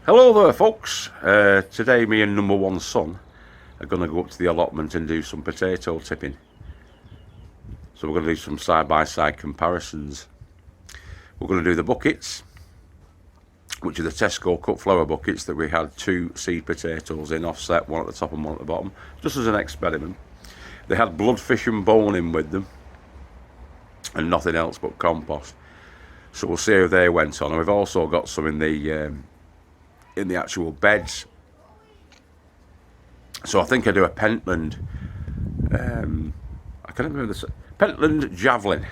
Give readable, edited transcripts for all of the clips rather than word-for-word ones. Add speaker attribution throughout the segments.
Speaker 1: Hello there folks, today me and number one son are going to go up to the allotment and do some potato tipping. So we're going to do some side-by-side comparisons. We're going to do the buckets, which are the Tesco cut flower buckets that we had 2 seed potatoes in offset, one at the top and one at the bottom, just as an experiment. They had bloodfish and bone in with them and nothing else but compost. So we'll see how they went on. And we've also got some in the actual beds. So I think I do a Pentland, I can't remember this, Pentland javelin.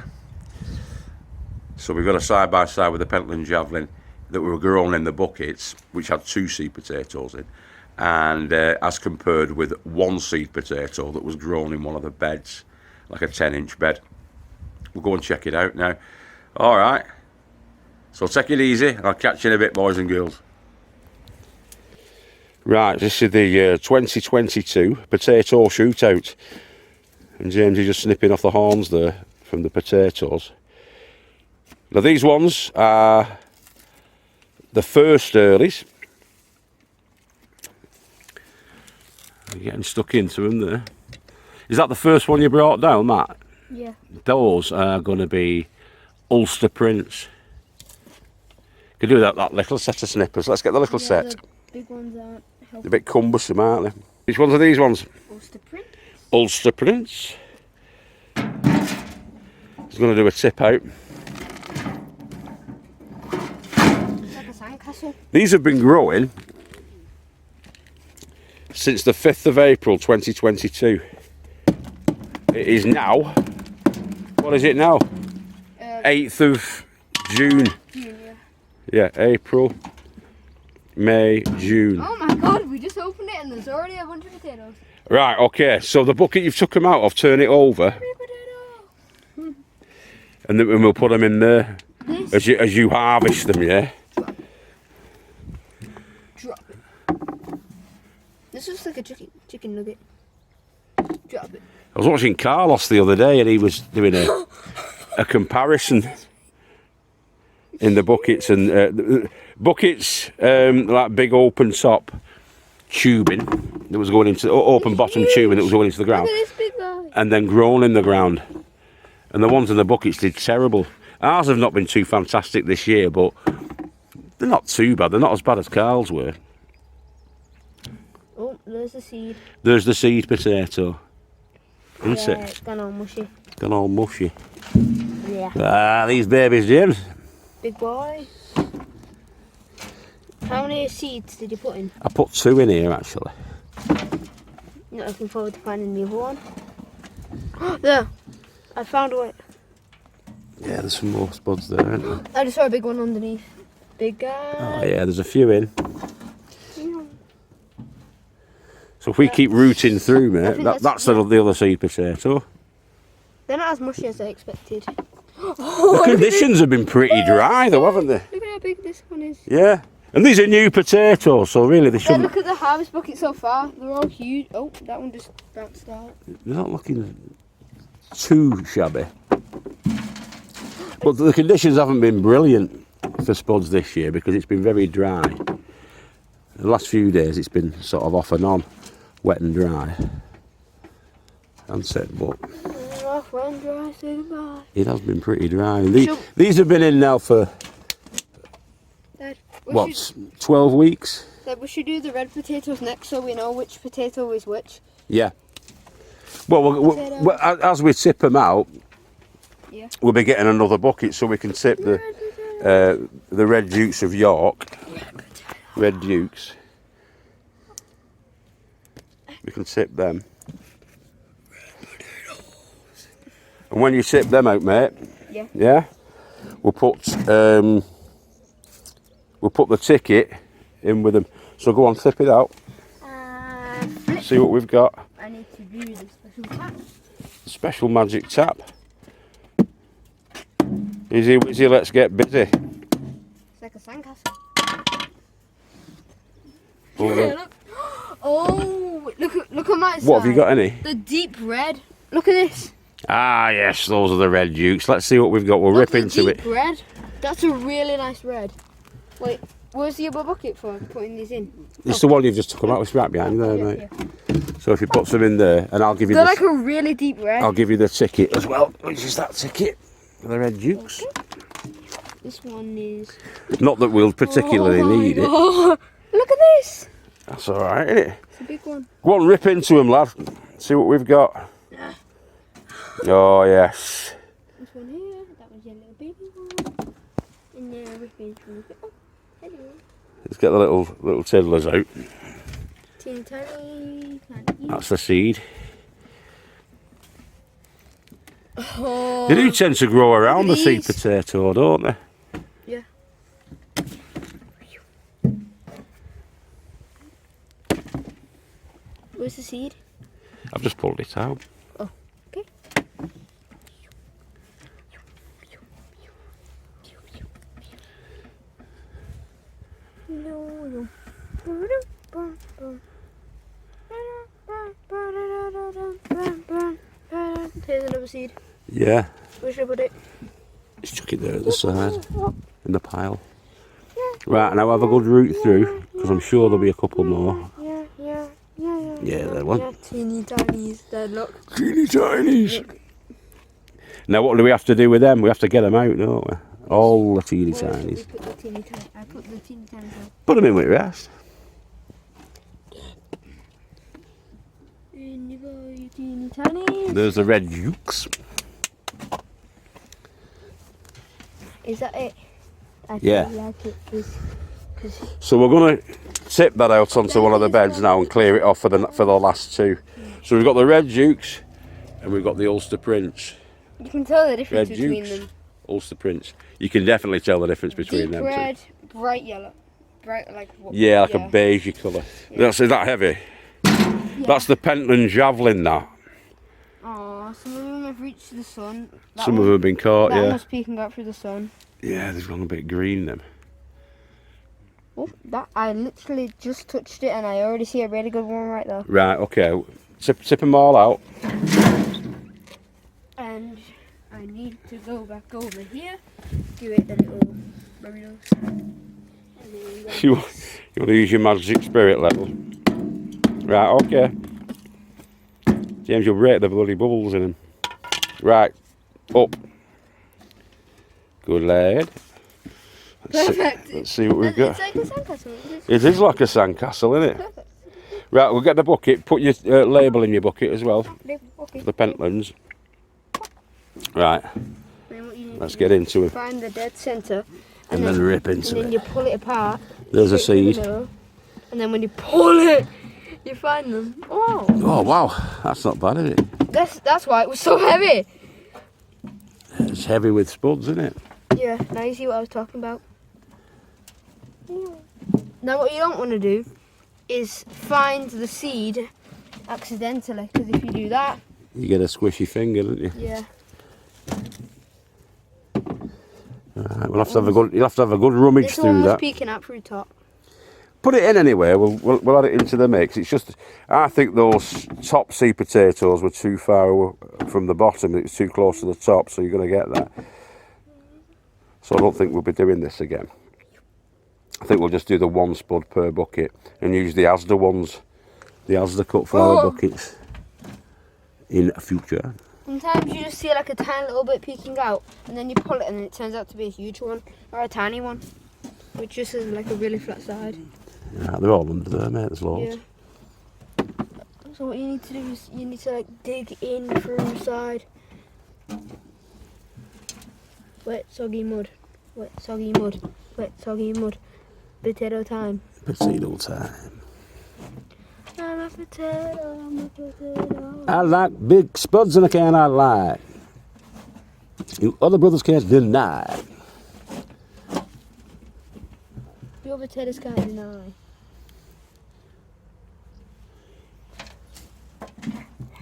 Speaker 1: So we've got a side by side with the Pentland javelin that were grown in the buckets, which had 2 seed potatoes in, and as compared with 1 seed potato that was grown in one of the beds, like a 10-inch bed. We'll go and check it out now. All right. So take it easy, and I'll catch you in a bit, boys and girls. Right, this is the 2022 potato shootout, and James is just snipping off the horns there from the potatoes. Now these ones are the first earlies. You're getting stuck into them there. Is that the first one you brought down, Matt?
Speaker 2: Yeah.
Speaker 1: Those are going to be Ulster Prince. Could do that little set of snippers. Let's get the little set.
Speaker 2: The big ones aren't helpful.
Speaker 1: A bit cumbersome, aren't they? Which ones are these ones?
Speaker 2: Ulster Prince.
Speaker 1: Ulster Prince. He's going to do a tip out.
Speaker 2: It's like a sandcastle.
Speaker 1: These have been growing since the 5th of April 2022. It is now, what is it now? 8th of June. Yeah, April, May, June.
Speaker 2: Oh my god, we just opened it and there's already a bunch of potatoes.
Speaker 1: Right, okay, so the bucket you've took them out of, turn it over. And then we'll put them in there as you harvest them, yeah?
Speaker 2: Drop it. This looks like a chicken nugget. Drop it.
Speaker 1: I was watching Carlos the other day and he was doing a comparison in the buckets, and buckets like big open top tubing that was going into open bottom tubing that was going into the ground.
Speaker 2: Look at this big guy.
Speaker 1: And then grown in the ground, and the ones in the buckets did terrible. Ours have not been too fantastic this year, but they're not too bad. They're not as bad as Carl's were.
Speaker 2: Oh, there's the seed.
Speaker 1: There's the seed potato, isn't it?
Speaker 2: It's gone all mushy.
Speaker 1: Gone all mushy.
Speaker 2: Yeah.
Speaker 1: Ah, these babies, James.
Speaker 2: Big boy. How many seeds did you put in?
Speaker 1: I put 2 in here actually.
Speaker 2: Not looking forward to finding the other one. There. I found one.
Speaker 1: Yeah, there's some more spuds there, aren't there?
Speaker 2: I just saw a big one underneath. Big guy.
Speaker 1: Oh yeah, there's a few in. So if we keep rooting through, mate, that's the other seed potato.
Speaker 2: They're not as mushy as I expected.
Speaker 1: The conditions have been pretty dry though, haven't they?
Speaker 2: Look at how big this one is.
Speaker 1: Yeah. And these are new potatoes, so really they shouldn't...
Speaker 2: Look at the harvest bucket so far. They're all huge. Oh, that one just bounced out.
Speaker 1: They're not looking too shabby. But the conditions haven't been brilliant for spuds this year because it's been very dry. The last few days it's been sort of off and on, wet and dry. And said, but
Speaker 2: Off when dry, say goodbye.
Speaker 1: It has been pretty dry. These have been in now for
Speaker 2: Dad,
Speaker 1: what, 12 weeks?
Speaker 2: Dad, we should do the red potatoes next so we know which potato is which.
Speaker 1: Yeah. Well, as we tip them out,
Speaker 2: yeah,
Speaker 1: we'll be getting another bucket so we can tip the Red Dukes of York. Red Dukes. We can tip them. And when you tip them out, mate, yeah, we'll put the ticket in with them. So go on, tip it out. See what we've got.
Speaker 2: I need to do the special tap.
Speaker 1: Special magic tap. Easy, wizzy, let's get busy.
Speaker 2: It's like a sandcastle. Oh, look on my side.
Speaker 1: What have you got? Any?
Speaker 2: The deep red. Look at this.
Speaker 1: Ah, yes, those are the Red Dukes. Let's see what we've got. We'll rip into it.
Speaker 2: Red. That's a really nice red. Wait, Where's the other bucket for putting these in?
Speaker 1: It's the one you've just took them out. It's right behind you there, mate.
Speaker 2: Yeah.
Speaker 1: So if you put some in there, and I'll give you
Speaker 2: They're like a really deep red.
Speaker 1: I'll give you the ticket as well, which is that ticket. The Red Dukes.
Speaker 2: Okay. This one is...
Speaker 1: Not that we'll particularly need it.
Speaker 2: Look at this!
Speaker 1: That's alright, isn't it?
Speaker 2: It's a big one.
Speaker 1: Go on, rip into them, lad. See what we've got. Oh, yes.
Speaker 2: This one here, that was your little baby one. And then rip into them. Oh, hello.
Speaker 1: Let's get the little tiddlers out.
Speaker 2: Teeny tiny.
Speaker 1: That's the seed.
Speaker 2: Oh.
Speaker 1: They do tend to grow around the
Speaker 2: Look at
Speaker 1: seed
Speaker 2: these.
Speaker 1: potato, don't they?
Speaker 2: Yeah. Where's the seed?
Speaker 1: I've just pulled it out.
Speaker 2: Oh, okay. No. Here's another seed.
Speaker 1: Yeah.
Speaker 2: Where should I put it?
Speaker 1: Just chuck it there at the side, in the pile. Right, now have a good root through, because I'm sure there'll be a couple more. Yeah, there one.
Speaker 2: Yeah, teeny tinies. There, look.
Speaker 1: Teeny tinies. Now what do we have to do with them? We have to get them out, don't we? All the teeny
Speaker 2: Where should we
Speaker 1: tinies.
Speaker 2: put the teeny tiny? I put the teeny tinies out.
Speaker 1: Put them in with rest.
Speaker 2: In you go, you teeny tinies.
Speaker 1: There's the Red Dukes.
Speaker 2: Is that it? I
Speaker 1: Yeah.
Speaker 2: feel like it is.
Speaker 1: So we're going to tip that out onto one of the beds now and clear it off for the last two. So we've got the Red Dukes and we've got the Ulster Prince.
Speaker 2: You can tell the difference
Speaker 1: Red
Speaker 2: between
Speaker 1: Dukes,
Speaker 2: them.
Speaker 1: Ulster Prince. You can definitely tell the difference between
Speaker 2: Deep
Speaker 1: them
Speaker 2: red,
Speaker 1: two.
Speaker 2: bright yellow. Bright like what?
Speaker 1: Yeah, like a beigey colour.
Speaker 2: Yeah.
Speaker 1: Is that heavy?
Speaker 2: Yeah.
Speaker 1: That's the Pentland javelin, that.
Speaker 2: Oh, some of them have reached the sun.
Speaker 1: Some of them have been caught,
Speaker 2: that
Speaker 1: yeah.
Speaker 2: one's peeking out through the sun.
Speaker 1: Yeah, they've gone a bit green, them.
Speaker 2: Oh, that I literally just touched it and I already see a really good one right there.
Speaker 1: Right, okay. Tip them all out.
Speaker 2: And I need to go back over here, give it the little burritos. And then
Speaker 1: You want to use your magic spirit level. Right, okay. James, you'll break the bloody bubbles in them. Right, up. Good lad.
Speaker 2: Perfect.
Speaker 1: Let's see what we've got.
Speaker 2: It's like a sandcastle.
Speaker 1: It is like a sandcastle, isn't it?
Speaker 2: Perfect.
Speaker 1: Right, we'll get the bucket. Put your label in your bucket as well.
Speaker 2: Okay.
Speaker 1: The Pentlands. Right,
Speaker 2: Then what you need
Speaker 1: let's
Speaker 2: to
Speaker 1: get
Speaker 2: do
Speaker 1: into
Speaker 2: is
Speaker 1: it.
Speaker 2: find the dead centre.
Speaker 1: And then rip into
Speaker 2: And then
Speaker 1: it.
Speaker 2: you pull it apart.
Speaker 1: There's a
Speaker 2: straight through the
Speaker 1: seed.
Speaker 2: middle, and then when you pull it, you find them. Oh.
Speaker 1: Oh, wow. That's not bad, is it?
Speaker 2: That's why it was so heavy.
Speaker 1: It's heavy with spuds, isn't it?
Speaker 2: Yeah, now you see what I was talking about. Now what you don't want to do is find the seed accidentally, because if you do that,
Speaker 1: You get a squishy finger, don't you?
Speaker 2: yeah.
Speaker 1: Right, you'll have to have a good rummage
Speaker 2: This one
Speaker 1: through
Speaker 2: was
Speaker 1: that.
Speaker 2: peeking out through top.
Speaker 1: Put it in anyway. We'll add it into the mix. It's just, I think those top sea potatoes were too far from the bottom. It was too close to the top, so you're going to get that. So I don't think we'll be doing this again. I think we'll just do the one spud per bucket and use the Asda ones, the Asda cut flower buckets in future.
Speaker 2: Sometimes you just see like a tiny little bit peeking out, and then you pull it, and it turns out to be a huge one or a tiny one, which just has like a really flat side.
Speaker 1: Yeah, they're all under there, mate. There's loads.
Speaker 2: Yeah. So what you need to do is you need to like dig in through the side. Wet soggy mud. Wet soggy mud. Wet soggy mud. Potato time.
Speaker 1: Potato time.
Speaker 2: I'm a potato. I'm a potato.
Speaker 1: I like big spuds in a can. I like. You other brothers can't deny.
Speaker 2: Your potatoes can't deny.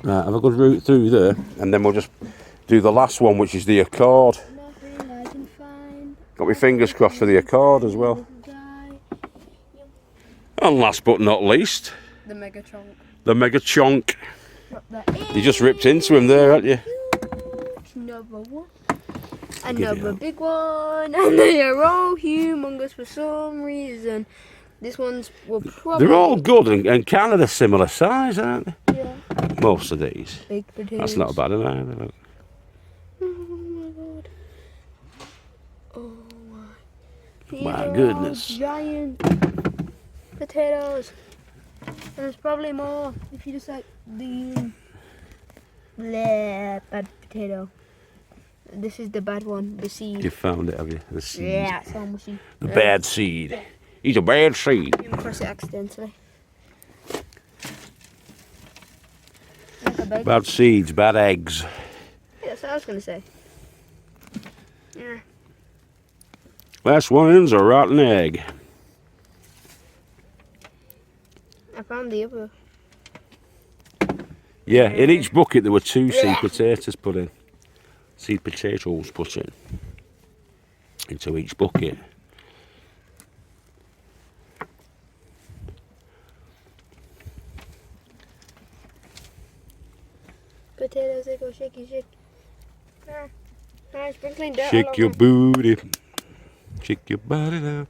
Speaker 1: Right, have a good route through there, and then we'll just do the last one, which is the accord.
Speaker 2: Nothing I can find.
Speaker 1: Got my fingers crossed for the accord as well. And last but not least,
Speaker 2: The mega chunk.
Speaker 1: the mega chonk.
Speaker 2: Drop that in.
Speaker 1: You just ripped into him there, haven't you?
Speaker 2: Number one. Another big one, and they are all humongous for some reason. This one's probably...
Speaker 1: They're all good and kind of a similar size, aren't they?
Speaker 2: Yeah.
Speaker 1: Most of these.
Speaker 2: Big potatoes.
Speaker 1: That's not bad either. Look.
Speaker 2: Oh my god. Oh my. These
Speaker 1: My
Speaker 2: are
Speaker 1: goodness.
Speaker 2: all giant potatoes. And there's probably more if you just like the bad potato. This is the bad one, the seed.
Speaker 1: You found it, have you? The seed.
Speaker 2: Yeah, it's all mushy.
Speaker 1: The bad seed. He's a bad seed.
Speaker 2: Came across it accidentally. Like a big...
Speaker 1: Bad seeds, bad eggs.
Speaker 2: Yeah, that's what I was going to say. Yeah.
Speaker 1: Last one's a rotten egg.
Speaker 2: I found the other.
Speaker 1: Yeah, in each bucket there were 2 seed potatoes put in. Seed potatoes put in. Into each bucket.
Speaker 2: Potatoes, they go shaky, shake. Sprinkling dirt all
Speaker 1: Shake your
Speaker 2: over.
Speaker 1: booty. Shake your body now.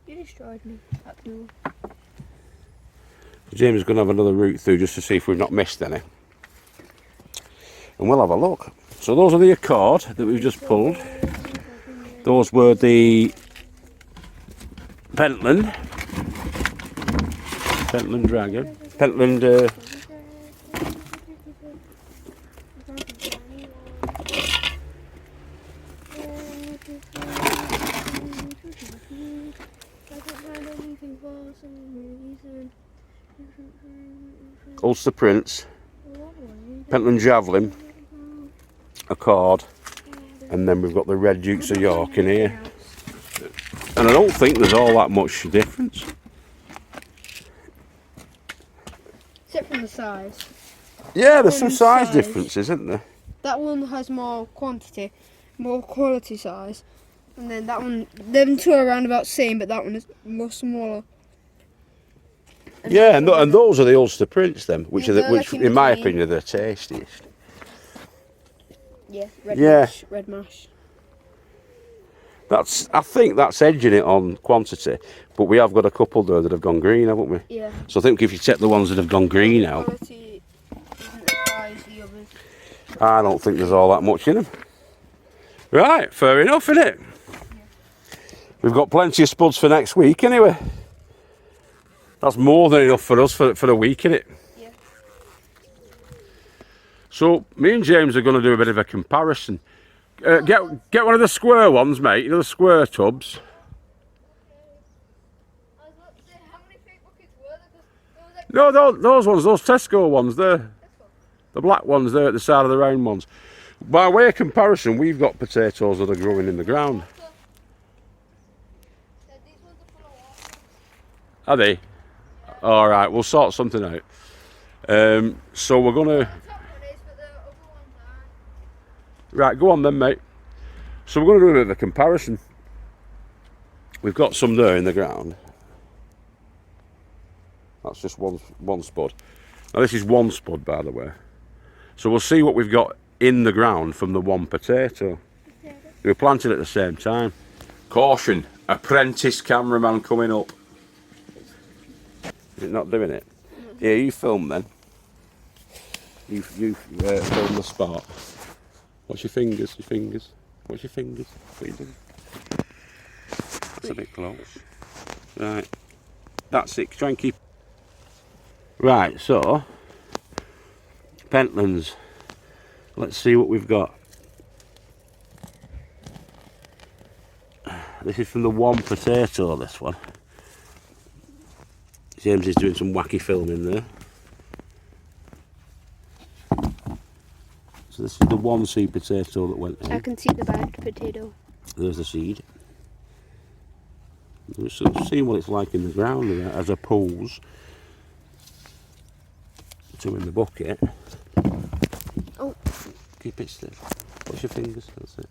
Speaker 2: You destroyed me. That mule.
Speaker 1: James is going to have another route through just to see if we've not missed any. And we'll have a look. So those are the accord that we've just pulled. Those were the Pentland. Pentland Dragon. Pentland... Ulster Prince, Pentland Javelin, Accord, and then we've got the Red Dukes of York in here. And I don't think there's all that much difference.
Speaker 2: Except from the size.
Speaker 1: Yeah, there's some size
Speaker 2: Size.
Speaker 1: differences, isn't there?
Speaker 2: That one has more quantity, more quality size. And then that one, them two are around about the same, but that one is more smaller.
Speaker 1: Yeah, and those are the Ulster Prince, then, which
Speaker 2: Yeah,
Speaker 1: are
Speaker 2: they're
Speaker 1: which,
Speaker 2: like in
Speaker 1: in my
Speaker 2: between.
Speaker 1: opinion, are the tastiest.
Speaker 2: Yeah, red
Speaker 1: Yeah.
Speaker 2: mash, red mash.
Speaker 1: I think that's edging it on quantity, but we have got a couple there that have gone green, haven't we?
Speaker 2: Yeah.
Speaker 1: So I think if you take the ones that have gone green out,
Speaker 2: Quality isn't as high as the others.
Speaker 1: I don't think there's all that much in them. Right, fair enough, innit? We've got plenty of spuds for next week, anyway. That's more than enough for us for a week, innit?
Speaker 2: Yeah.
Speaker 1: So me and James are going to do a bit of a comparison. Get one of the square ones, mate. You know, the square tubs.
Speaker 2: I was about to say, how many fake buckets were there?
Speaker 1: No, those ones, those Tesco ones there. The black ones there at the side of the round ones. By way of comparison, we've got potatoes that are growing in the ground.
Speaker 2: These ones are full of water.
Speaker 1: Are they? All right, we'll sort something out. So we're going to...
Speaker 2: The top one is, but the other ones aren't.
Speaker 1: Right, go on then, mate. So we're going to do a bit of a comparison. We've got some there in the ground. That's just one spud. Now this is one spud, by the way. So we'll see what we've got in the ground from the one potato. They were planted at the same time. Caution, apprentice cameraman coming up. Is it not doing it? Yeah, you film then. You film the spot. Watch your fingers, Watch your fingers. What are you doing? That's a bit close. Right. That's it. Try and keep... Right, so... Pentlands. Let's see what we've got. This is from the one potato, this one. James is doing some wacky filming there. So this is the one seed potato that went in.
Speaker 2: I can see the bad potato.
Speaker 1: There's the seed. Let's sort of see what it's like in the ground there, as opposed to in the bucket.
Speaker 2: Oh.
Speaker 1: Keep it still. Watch your fingers, that's it.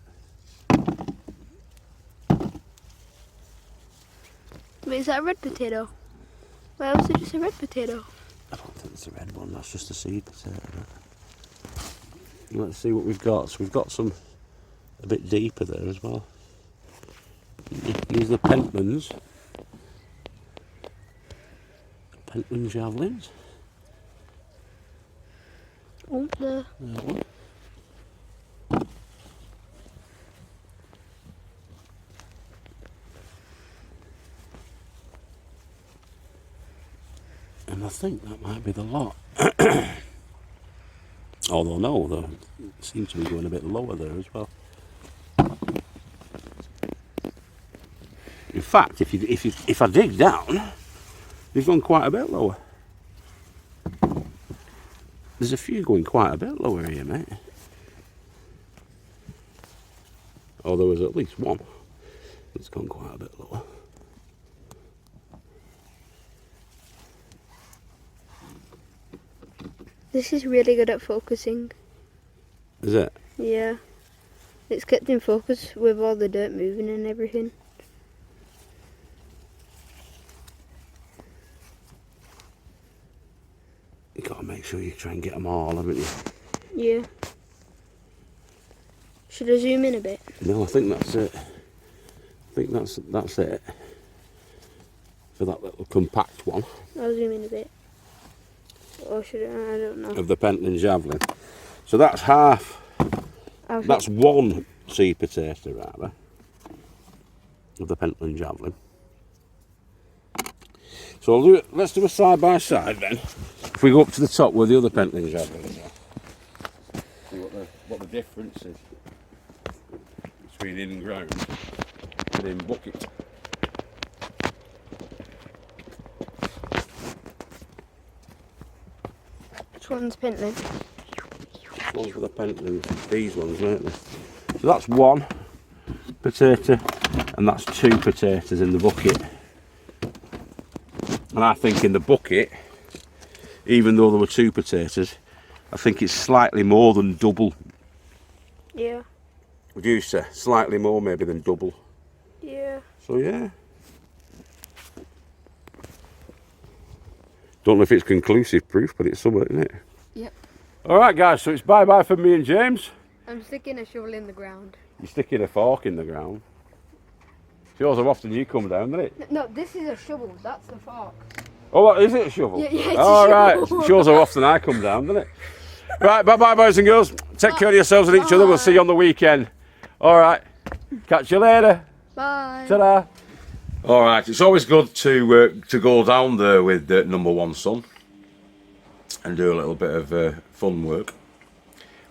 Speaker 2: Wait, is that a red potato? Why else is it just a red potato?
Speaker 1: I don't think it's a red one, that's just a seed potato. Let's see what we've got. So we've got some a bit deeper there as well. These are the Pentlands. Pentland javelins.
Speaker 2: Oh, there.
Speaker 1: There one. And I think that might be the lot. Although no, they seem to be going a bit lower there as well. In fact, if I dig down, they've gone quite a bit lower. There's a few going quite a bit lower here, mate. Oh, there was at least one that's gone quite a bit lower.
Speaker 2: This is really good at focusing.
Speaker 1: Is it?
Speaker 2: Yeah. It's kept in focus with all the dirt moving and everything.
Speaker 1: You gotta make sure you try and get them all, haven't you?
Speaker 2: Yeah. Should I zoom in a bit?
Speaker 1: No, I think that's it. I think that's it for that little compact one.
Speaker 2: I'll zoom in a bit. Or should I don't know.
Speaker 1: Of the Pentland javelin. So that's half. That's one seed potato rather of the Pentland javelin. So let's do a side by side then. If we go up to the top where the other Pentland javelins are, see what the difference is between in ground and in bucket.
Speaker 2: Which one's Pentland?
Speaker 1: Ones for the Pentland, these ones, weren't they? So that's one potato, and that's two potatoes in the bucket. And I think in the bucket, even though there were two potatoes, I think it's slightly more than double.
Speaker 2: Yeah.
Speaker 1: Would you say? Slightly more maybe than double.
Speaker 2: Yeah.
Speaker 1: So yeah. Don't know if it's conclusive proof, but it's something, isn't it?
Speaker 2: Yep.
Speaker 1: Alright guys, so it's bye-bye from me and James.
Speaker 2: I'm sticking a shovel in the ground.
Speaker 1: You're sticking a fork in the ground. Shows how often you come down, doesn't it?
Speaker 2: No, this is a shovel. That's the fork.
Speaker 1: Oh, what, is it a shovel?
Speaker 2: Yeah, it's
Speaker 1: all
Speaker 2: a
Speaker 1: right.
Speaker 2: shovel.
Speaker 1: Shows how often I come down, doesn't it? Right, bye-bye, boys and girls. Take care of yourselves and each other. We'll see you on the weekend. All right. Catch you later.
Speaker 2: Bye.
Speaker 1: Ta-da. All right. It's always good to go down there with number one son and do a little bit of fun work.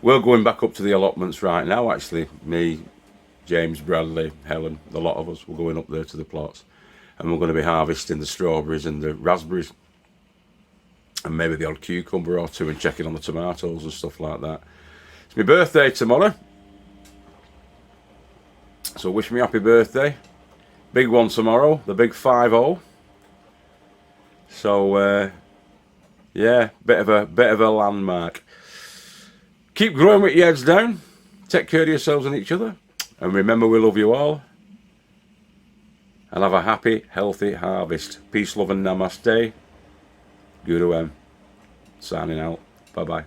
Speaker 1: We're going back up to the allotments right now, actually. Me, James, Bradley, Helen, a lot of us, we're going up there to the plots. And we're going to be harvesting the strawberries and the raspberries. And maybe the odd cucumber or two and checking on the tomatoes and stuff like that. It's my birthday tomorrow. So wish me happy birthday. Big one tomorrow, the big 5-0. So, yeah, bit of a landmark. Keep growing with your heads down. Take care of yourselves and each other. And remember, we love you all. And have a happy, healthy harvest. Peace, love and namaste. Guru M. Signing out. Bye-bye.